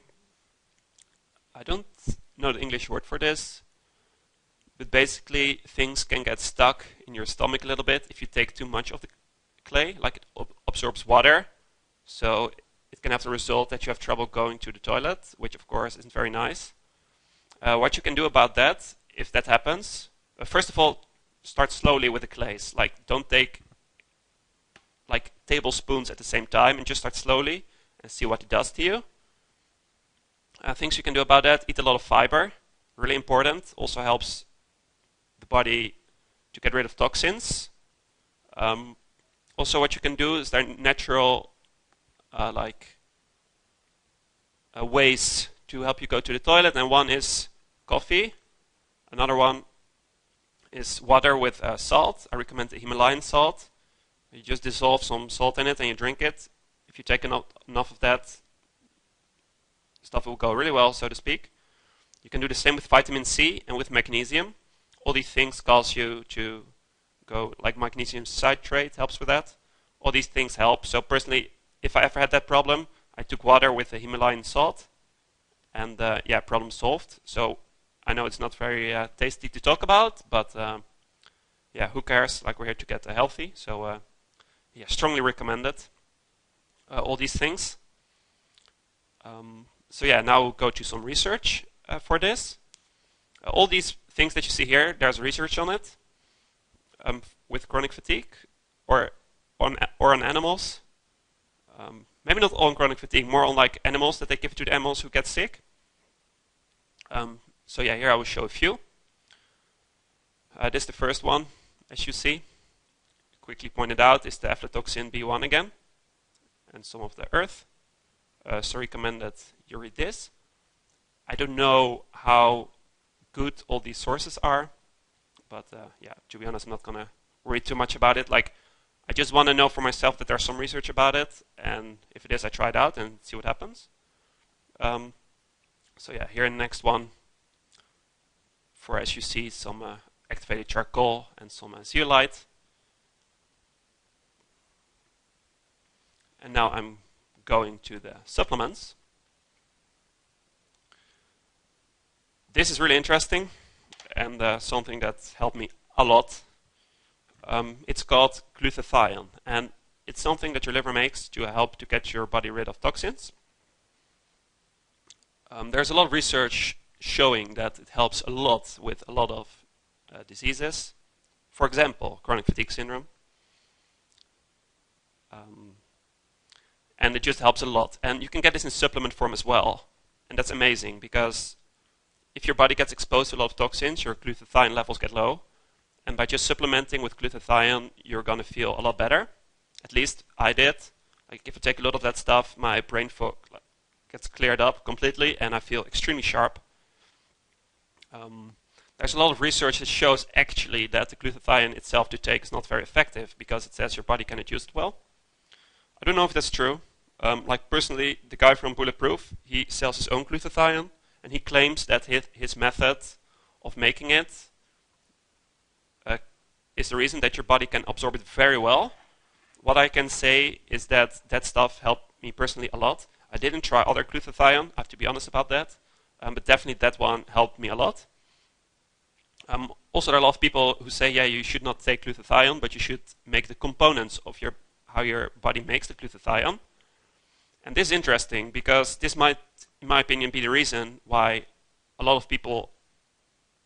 I don't know the English word for this. But basically, things can get stuck in your stomach a little bit if you take too much of the clay. Like it absorbs water. So it can have the result that you have trouble going to the toilet, which of course isn't very nice. What you can do about that, if that happens, first of all, start slowly with the clays. Like, don't take like tablespoons at the same time, and just start slowly and see what it does to you. Things you can do about that: eat a lot of fiber, really important. Also helps the body to get rid of toxins. Also, what you can do is there are natural ways to help you go to the toilet, and one is coffee. Another one is water with salt. I recommend the Himalayan salt. You just dissolve some salt in it and you drink it. If you take enough of that, stuff will go really well, so to speak. You can do the same with vitamin C and with magnesium. All these things cause you to go, like magnesium citrate helps with that. All these things help. So personally, if I ever had that problem, I took water with the Himalayan salt, and yeah, problem solved. So I know it's not very tasty to talk about, but yeah, who cares? Like, we're here to get healthy. So yeah, strongly recommend it. All these things. So yeah, now we'll go to some research for this. All these things that you see here, there's research on it with chronic fatigue or on animals. Maybe not on chronic fatigue, more on like animals, that they give it to the animals who get sick. So yeah, here I will show a few. This is the first one, as you see. Quickly pointed out is the aflatoxin B1 again, and some of the earth. So recommend that you read this. I don't know how good all these sources are, but yeah, to be honest, I'm not gonna worry too much about it. Like, I just want to know for myself that there's some research about it, and if it is, I try it out and see what happens. So yeah, here in the next one, for, as you see, some activated charcoal and some zeolite. And now I'm going to the supplements. This is really interesting, and something that helped me a lot. It's called glutathione, and it's something that your liver makes to help to get your body rid of toxins. There's a lot of research showing that it helps a lot with a lot of diseases. For example, chronic fatigue syndrome. And it just helps a lot. And you can get this in supplement form as well. And that's amazing, because if your body gets exposed to a lot of toxins, your glutathione levels get low. And by just supplementing with glutathione, you're going to feel a lot better. At least I did. Like, if I take a lot of that stuff, my brain fog gets cleared up completely, and I feel extremely sharp. There's a lot of research that shows actually that the glutathione itself to take is not very effective, because it says your body cannot use it well. I don't know if that's true. Like, personally, the guy from Bulletproof, he sells his own glutathione, and he claims that his method of making it is the reason that your body can absorb it very well. What I can say is that that stuff helped me personally a lot. I didn't try other glutathione, I have to be honest about that, but definitely that one helped me a lot. Also, there are a lot of people who say, yeah, you should not take glutathione, but you should make the components of how your body makes the glutathione. And this is interesting, because this might, in my opinion, be the reason why a lot of people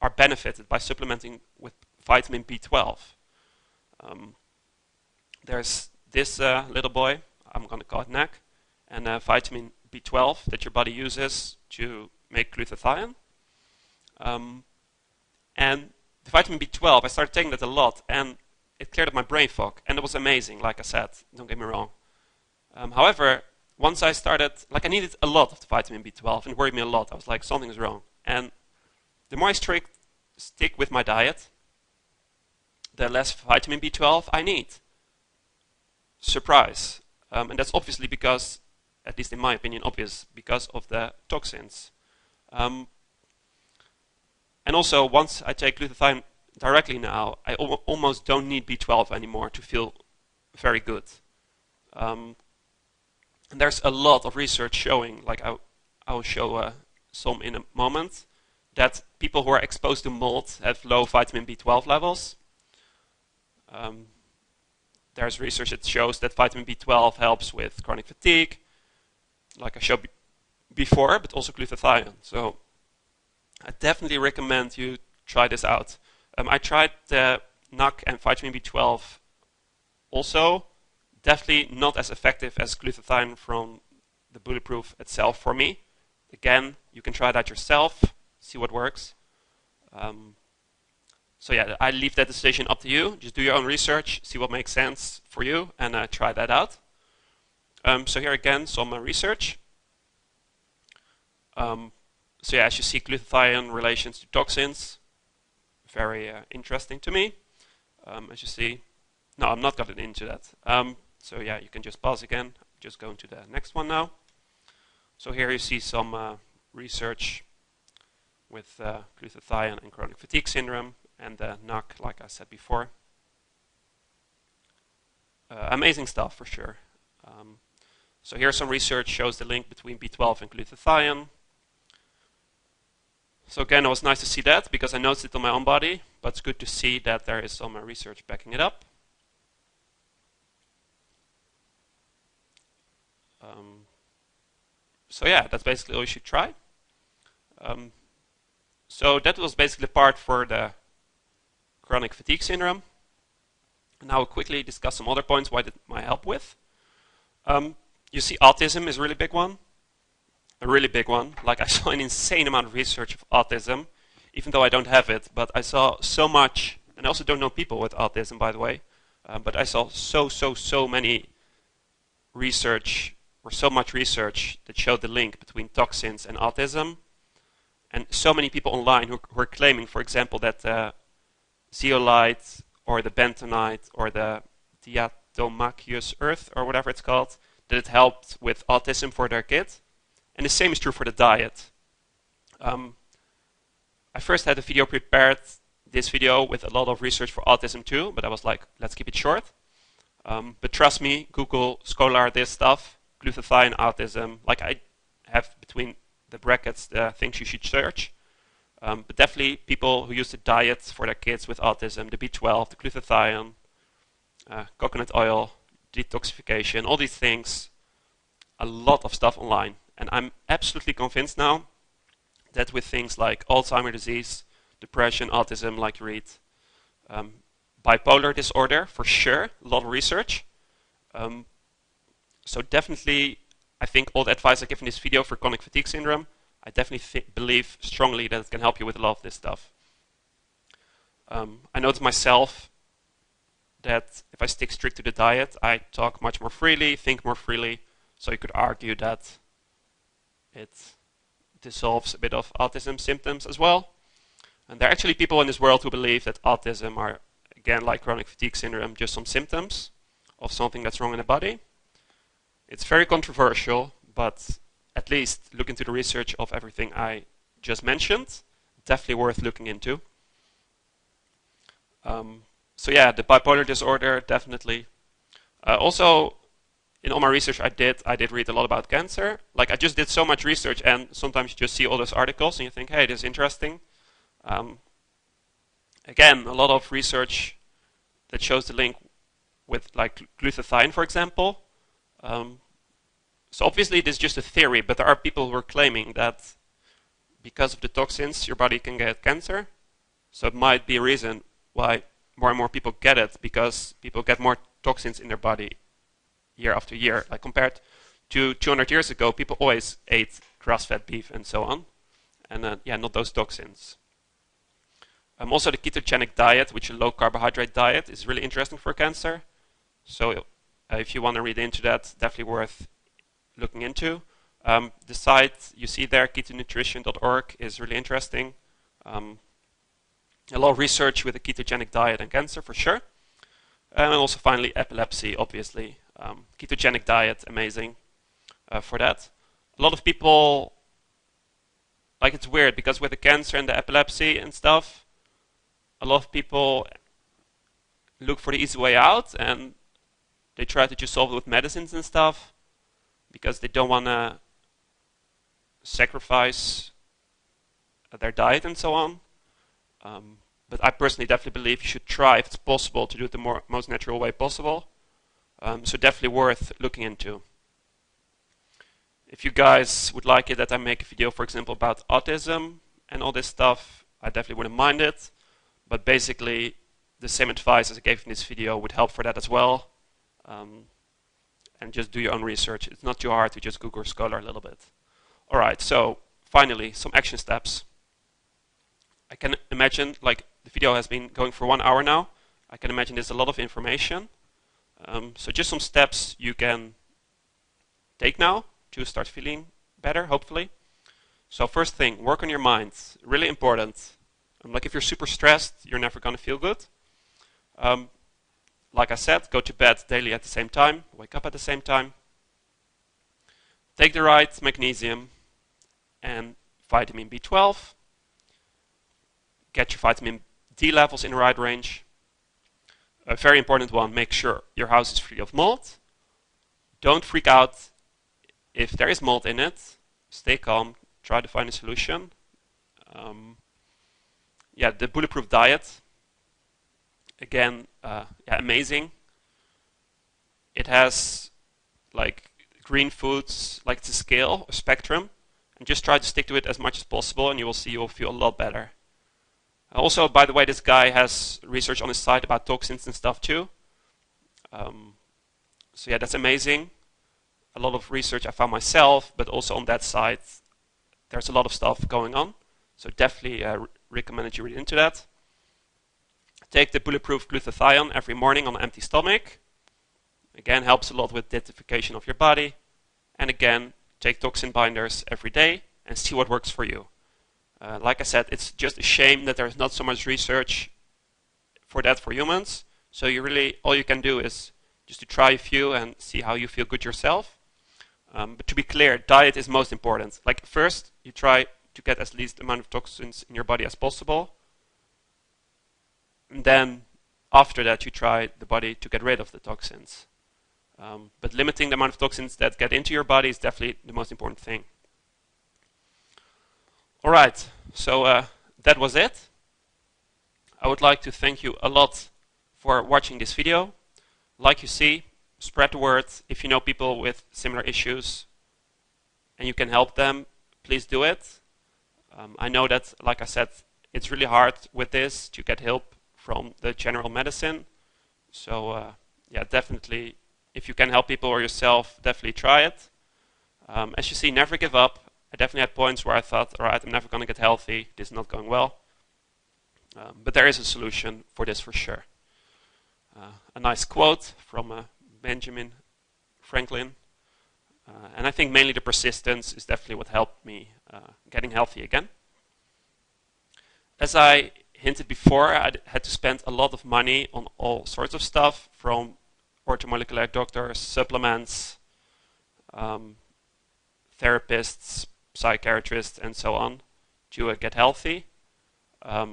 are benefited by supplementing with vitamin B12. There's this little boy, I'm going to call it NAC, and vitamin B12 that your body uses to make glutathione. And the vitamin B12, I started taking that a lot, and it cleared up my brain fog, and it was amazing, like I said, don't get me wrong. However, once I started, like, I needed a lot of the vitamin B12, and it worried me a lot. I was like, something's wrong. And the more I stick with my diet, the less vitamin B12 I need. surprise. And that's obviously because, at least in my opinion, obvious because of the toxins. And also, once I take glutathione directly now, I almost don't need B12 anymore to feel very good. And there's a lot of research showing, like I will show some in a moment, that people who are exposed to mold have low vitamin B12 levels. There's research that shows that vitamin B12 helps with chronic fatigue, like I showed before, but also glutathione. So I definitely recommend you try this out. I tried the NAC and vitamin B12 also. Definitely not as effective as glutathione from the Bulletproof itself for me. Again, you can try that yourself, see what works. So yeah, I leave that decision up to you. Just do your own research, see what makes sense for you, and try that out. So here again, some research. So yeah, as you see, glutathione relations to toxins, very interesting to me. As you see, no, I'm not getting into that. So yeah, you can just pause again. Just going to the next one now. So here you see some research with glutathione and chronic fatigue syndrome and NAC, like I said before. Amazing stuff for sure. So here some research shows the link between B12 and glutathione. So again, it was nice to see that because I noticed it on my own body, but it's good to see that there is some research backing it up. So yeah, that's basically all you should try. So that was basically the part for the chronic fatigue syndrome. Now I'll quickly discuss some other points why that might help with. You see autism is a really big one. A really big one. Like I saw an insane amount of research of autism, even though I don't have it, but I saw so much, and I also don't know people with autism, by the way, but I saw so many research, or so much research that showed the link between toxins and autism, and so many people online who are claiming, for example, that zeolite or the bentonite or the diatomaceous earth or whatever it's called, that it helped with autism for their kids. And the same is true for the diet. I first had a video prepared, this video, with a lot of research for autism too, but I was like, let's keep it short. But trust me, Google Scholar this stuff, glutathione, autism, like I have between the brackets the things you should search. But definitely people who use the diet for their kids with autism, the B12, the glutathione, coconut oil, detoxification, all these things, a lot of stuff online. And I'm absolutely convinced now that with things like Alzheimer's disease, depression, autism, like you read, bipolar disorder, for sure, a lot of research. So definitely, I think all the advice I give in this video for chronic fatigue syndrome, I definitely believe strongly that it can help you with a lot of this stuff. I noticed myself that if I stick strict to the diet, I talk much more freely, think more freely, so you could argue that it dissolves a bit of autism symptoms as well. And there are actually people in this world who believe that autism are, again, like chronic fatigue syndrome, just some symptoms of something that's wrong in the body. It's very controversial, but at least look into the research of everything I just mentioned. Definitely worth looking into. So yeah, the bipolar disorder, definitely. Also, in all my research I did read a lot about cancer. Like I just did so much research, and sometimes you just see all those articles and you think, hey, this is interesting. Again, a lot of research that shows the link with like glutathione, for example. So obviously this is just a theory, but there are people who are claiming that because of the toxins your body can get cancer. So it might be a reason why more and more people get it, because people get more toxins in their body year after year. Like compared to 200 years ago, people always ate grass-fed beef and so on. And yeah, not those toxins. Also the ketogenic diet, which is a low carbohydrate diet, is really interesting for cancer. So if you want to read into that, definitely worth looking into. The site you see there, ketonutrition.org, is really interesting. A lot of research with the ketogenic diet and cancer for sure. And also finally epilepsy, obviously. Ketogenic diet, amazing for that. A lot of people, like, it's weird because with the cancer and the epilepsy and stuff, a lot of people look for the easy way out and they try to just solve it with medicines and stuff because they don't want to sacrifice their diet and so on. But I personally definitely believe you should try, if it's possible, to do it the most natural way possible. So definitely worth looking into. If you guys would like it that I make a video, for example, about autism and all this stuff, I definitely wouldn't mind it. But basically, the same advice as I gave in this video would help for that as well. And just do your own research. It's not too hard to just Google Scholar a little bit. Alright, so finally, some action steps. I can imagine, like, the video has been going for 1 hour now. I can imagine there's a lot of information. So just some steps you can take now to start feeling better, hopefully. So first thing, work on your mind. Really important. Like, if you're super stressed, you're never going to feel good. Like I said, go to bed daily at the same time. Wake up at the same time. Take the right magnesium and vitamin B12. Get your vitamin D levels in the right range. A very important one, make sure your house is free of mold. Don't freak out if there is mold in it. Stay calm, try to find a solution. Yeah, the bulletproof diet. Again, yeah, amazing. It has like green foods, like it's a scale, a spectrum, and just try to stick to it as much as possible and you will see you will feel a lot better. Also, by the way, this guy has research on his site about toxins and stuff too. So yeah, that's amazing. A lot of research I found myself, but also on that site there's a lot of stuff going on. So definitely recommend that you read into that. Take the bulletproof glutathione every morning on an empty stomach. Again, helps a lot with detoxification of your body. And again, take toxin binders every day and see what works for you. Like I said, it's just a shame that there's not so much research for that for humans. So you really, all you can do is just to try a few and see how you feel good yourself. But to be clear, diet is most important. Like, first, you try to get as least amount of toxins in your body as possible. And then after that, you try the body to get rid of the toxins. But limiting the amount of toxins that get into your body is definitely the most important thing. Alright, so that was it. I would like to thank you a lot for watching this video. Like you see, spread the word. If you know people with similar issues and you can help them, please do it. I know that, like I said, it's really hard with this to get help from the general medicine. So yeah, definitely, if you can help people or yourself, definitely try it. As you see, never give up. I definitely had points where I thought, all right, I'm never going to get healthy. This is not going well. But there is a solution for this for sure. A nice quote from Benjamin Franklin. And I think mainly the persistence is definitely what helped me getting healthy again. As I hinted before, I had to spend a lot of money on all sorts of stuff, from orthomolecular doctors, supplements, therapists, psychiatrists, and so on, to get healthy. I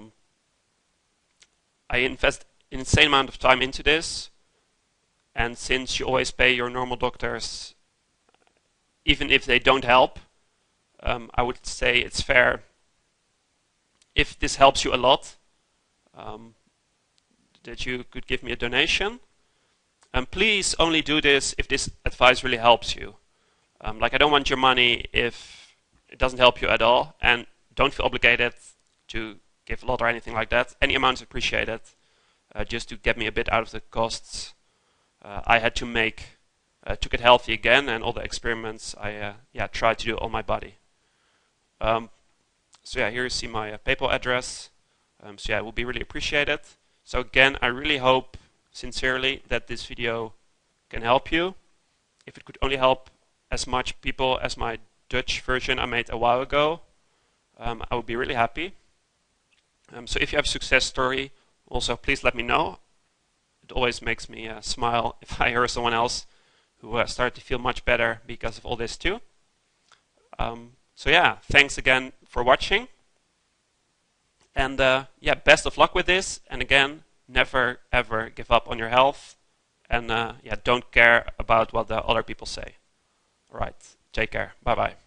invest an insane amount of time into this, and since you always pay your normal doctors, even if they don't help, I would say it's fair, if this helps you a lot, that you could give me a donation. And please only do this if this advice really helps you. Like, I don't want your money if it doesn't help you at all, and don't feel obligated to give a lot or anything like that. Any amount is appreciated, just to get me a bit out of the costs I had to make to get healthy again, and all the experiments I tried to do on my body. So yeah, here you see my PayPal address. So yeah, it will be really appreciated. So again, I really hope sincerely that this video can help you. If it could only help as much people as my Dutch version I made a while ago, I would be really happy. So if you have a success story, also please let me know. It always makes me smile if I hear someone else who started to feel much better because of all this too. So yeah, thanks again for watching. And yeah, best of luck with this. And again, never ever give up on your health. And yeah, don't care about what the other people say. All right, take care. Bye bye.